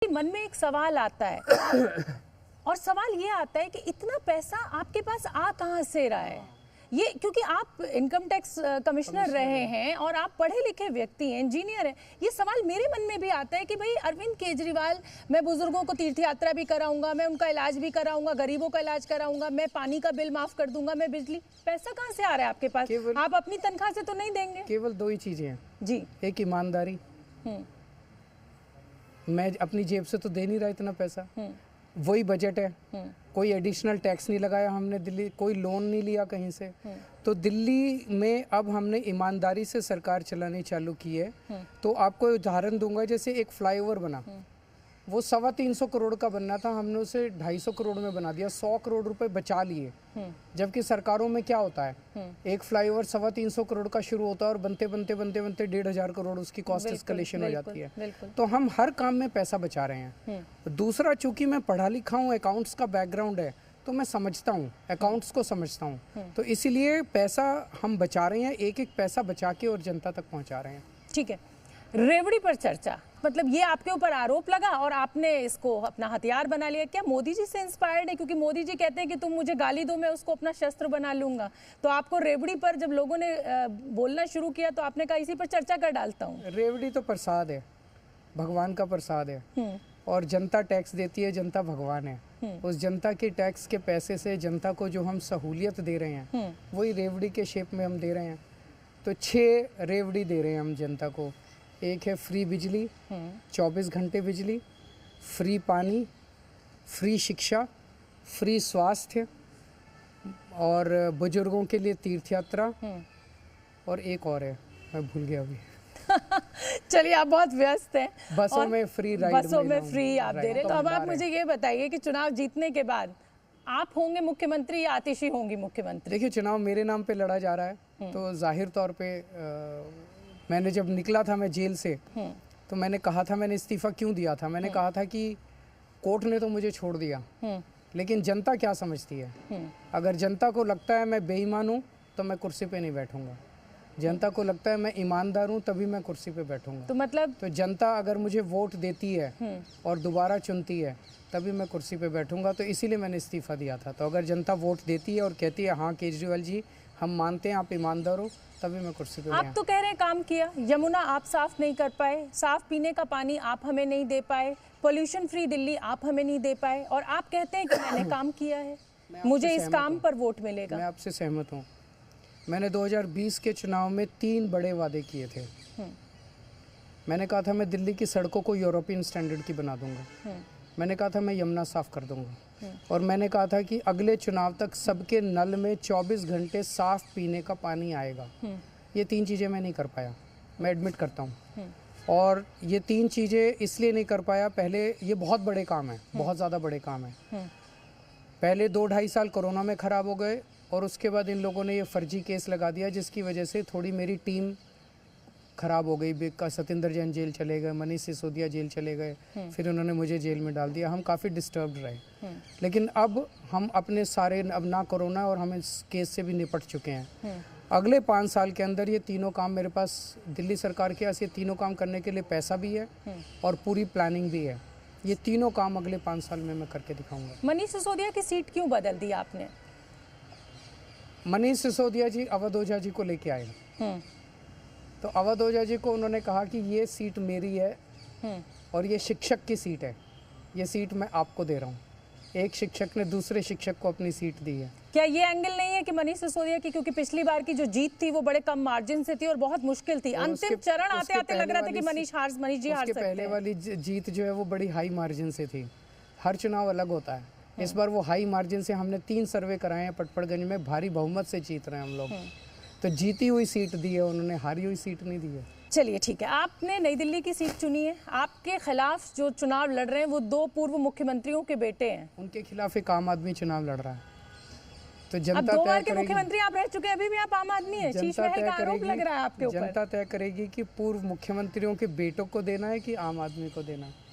मन में एक सवाल आता है और सवाल ये आता है कि इतना पैसा आपके पास आ कहाँ से रहा है। ये क्योंकि आप इनकम टैक्स कमिश्नर रहे हैं और आप पढ़े लिखे व्यक्ति हैं, इंजीनियर हैं। ये सवाल मेरे मन में भी आता है कि भाई अरविंद केजरीवाल, मैं बुजुर्गों को तीर्थ यात्रा भी कराऊंगा, मैं उनका इलाज भी कराऊंगा, गरीबों का इलाज कराऊंगा, मैं पानी का बिल माफ कर दूंगा, मैं बिजली, पैसा कहाँ से आ रहा है आपके पास? आप अपनी तनख्वाह से तो नहीं देंगे। केवल दो ही चीजें हैं जी, एक ईमानदारी। मैं अपनी जेब से तो दे नहीं रहा इतना पैसा, वही बजट है। कोई एडिशनल टैक्स नहीं लगाया हमने, दिल्ली कोई लोन नहीं लिया कहीं से। तो दिल्ली में अब हमने ईमानदारी से सरकार चलानी चालू की है। तो आपको उदाहरण दूंगा, जैसे एक फ्लाईओवर बना, वो 325 करोड़ का बनना था, हमने उसे 250 करोड़ में बना दिया, 100 करोड़ रुपए बचा लिए। जबकि सरकारों में क्या होता है, एक फ्लाईओवर 325 करोड़ का शुरू होता है और बनते बनते बनते बनते 1,500 करोड़ उसकी कॉस्ट एस्केलेशन हो जाती है। तो हम हर काम में पैसा बचा रहे हैं। दूसरा, चूंकि मैं पढ़ा लिखा हूँ, अकाउंट्स का बैकग्राउंड है, तो मैं समझता हूँ, अकाउंट्स को समझता हूँ। तो इसीलिए पैसा हम बचा रहे हैं, एक एक पैसा बचा के और जनता तक पहुँचा रहे हैं। ठीक है। रेवड़ी पर चर्चा, मतलब ये आपके ऊपर आरोप लगा और आपने इसको अपना हथियार बना लिया। क्या मोदी जी से इंस्पायर्ड है? क्योंकि मोदी जी कहते हैं कि तुम मुझे गाली दो, मैं उसको अपना शस्त्र बना लूंगा। तो आपको रेवड़ी पर जब लोगों ने बोलना शुरू किया तो आपने कहा इसी पर चर्चा कर डालता हूँ। रेवड़ी तो प्रसाद है, भगवान का प्रसाद है, और जनता टैक्स देती है, जनता भगवान है। उस जनता के टैक्स के पैसे से जनता को जो हम सहूलियत दे रहे हैं, वही रेवड़ी के शेप में हम दे रहे हैं। तो 6 रेवड़ी दे रहे हैं हम जनता को। एक है फ्री बिजली, 24 घंटे बिजली, फ्री पानी, फ्री शिक्षा, फ्री स्वास्थ्य, और बुजुर्गों के लिए तीर्थ यात्रा, और एक और है, मैं भूल गया अभी। चलिए, आप बहुत व्यस्त हैं। बसों में फ्री राइड, बसों में फ्री आप दे रहे हैं। तो अब आप मुझे ये बताइए कि चुनाव जीतने के बाद आप होंगे मुख्यमंत्री या आतिशी होंगी मुख्यमंत्री? देखिए, चुनाव मेरे नाम पे लड़ा जा रहा है, तो जाहिर तौर पे मैंने जब निकला था मैं जेल से, तो मैंने कहा था, मैंने इस्तीफा क्यों दिया था, मैंने कहा था कि कोर्ट ने तो मुझे छोड़ दिया, लेकिन जनता क्या समझती है। अगर जनता को लगता है मैं बेईमान हूँ तो मैं कुर्सी पे नहीं बैठूंगा, जनता को लगता है मैं ईमानदार हूँ तभी मैं कुर्सी पे बैठूंगा। तो मतलब तो जनता अगर मुझे वोट देती है और दोबारा चुनती है तभी मैं कुर्सी पे बैठूंगा। तो इसीलिए मैंने इस्तीफा दिया था। तो अगर जनता वोट देती है और कहती है हाँ केजरीवाल जी हम मानते हैं आप ईमानदार हो, तभी मैं कुर्सी पे। आप तो कह रहे हैं काम किया, यमुना आप साफ नहीं कर पाए, साफ पीने का पानी आप हमें नहीं दे पाए, पोल्यूशन फ्री दिल्ली आप हमें नहीं दे पाए, और आप कहते हैं कि मैंने काम किया है, मुझे इस काम पर वोट मिलेगा। मैं आपसे सहमत हूँ। मैंने 2020 के चुनाव में 3 बड़े वादे किए थे। मैंने कहा था मैं दिल्ली की सड़कों को यूरोपियन स्टैंडर्ड की बना दूंगा, मैंने कहा था मैं यमुना साफ कर दूंगा, और मैंने कहा था कि अगले चुनाव तक सबके नल में 24 घंटे साफ पीने का पानी आएगा। ये 3 चीज़ें मैं नहीं कर पाया, मैं एडमिट करता हूँ। और ये 3 चीज़ें इसलिए नहीं कर पाया, पहले ये बहुत बड़े काम है, बहुत ज़्यादा बड़े काम है। पहले 2-2.5 साल कोरोना में ख़राब हो गए, और उसके बाद इन लोगों ने ये फर्जी केस लगा दिया, जिसकी वजह से थोड़ी मेरी टीम खराब हो गई। सत्येंद्र जैन जेल चले गए, मनीष सिसोदिया जेल चले गए, फिर उन्होंने मुझे जेल में डाल दिया। हम काफ़ी डिस्टर्ब्ड रहे, लेकिन अब हम अपने सारे, अब ना कोरोना और हम इस केस से भी निपट चुके हैं। अगले 5 साल के अंदर ये तीनों काम मेरे पास, दिल्ली सरकार के पास ये तीनों काम करने के लिए पैसा भी है और पूरी प्लानिंग भी है। ये तीनों काम अगले 5 साल में मैं करके दिखाऊंगा। मनीष सिसोदिया की सीट क्यों बदल दी आपने? मनीष सिसोदिया जी अवध ओझा जी को लेके आए, तो अवध ओझा जी को उन्होंने कहा कि ये सीट मेरी है और ये शिक्षक की सीट है, ये सीट मैं आपको दे रहा हूँ। एक शिक्षक ने दूसरे शिक्षक को अपनी सीट दी है। क्या ये एंगल नहीं है कि मनीष सिसोदिया की, क्योंकि पिछली बार की जो जीत थी वो बड़े कम मार्जिन से थी और बहुत मुश्किल थी, अंतिम चरण आते आते लग रहा था कि मनीष जी हार सकते हैं। पहले वाली जीत जो है वो बड़ी हाई मार्जिन से थी। हर चुनाव अलग होता है, इस बार वो हाई मार्जिन से, हमने 3 सर्वे कराए हैं पटपड़गंज में, भारी बहुमत से जीत रहे हैं हम लोग। तो जीती हुई सीट दी है उन्होंने, हारी हुई सीट नहीं दी है। चलिए ठीक है, आपने नई दिल्ली की सीट चुनी है, आपके खिलाफ जो चुनाव लड़ रहे हैं वो 2 पूर्व मुख्यमंत्रियों के बेटे हैं। उनके खिलाफ एक आम आदमी चुनाव लड़ रहा है, तो जनता अब 2 बार के मुख्यमंत्री आप रह चुके हैं, अभी भी आप आम आदमी हैं। शीश महल का आरोप लग रहा है आपके ऊपर। जनता तय करेगी कि पूर्व मुख्यमंत्रियों के बेटों को देना है कि आम आदमी को देना है।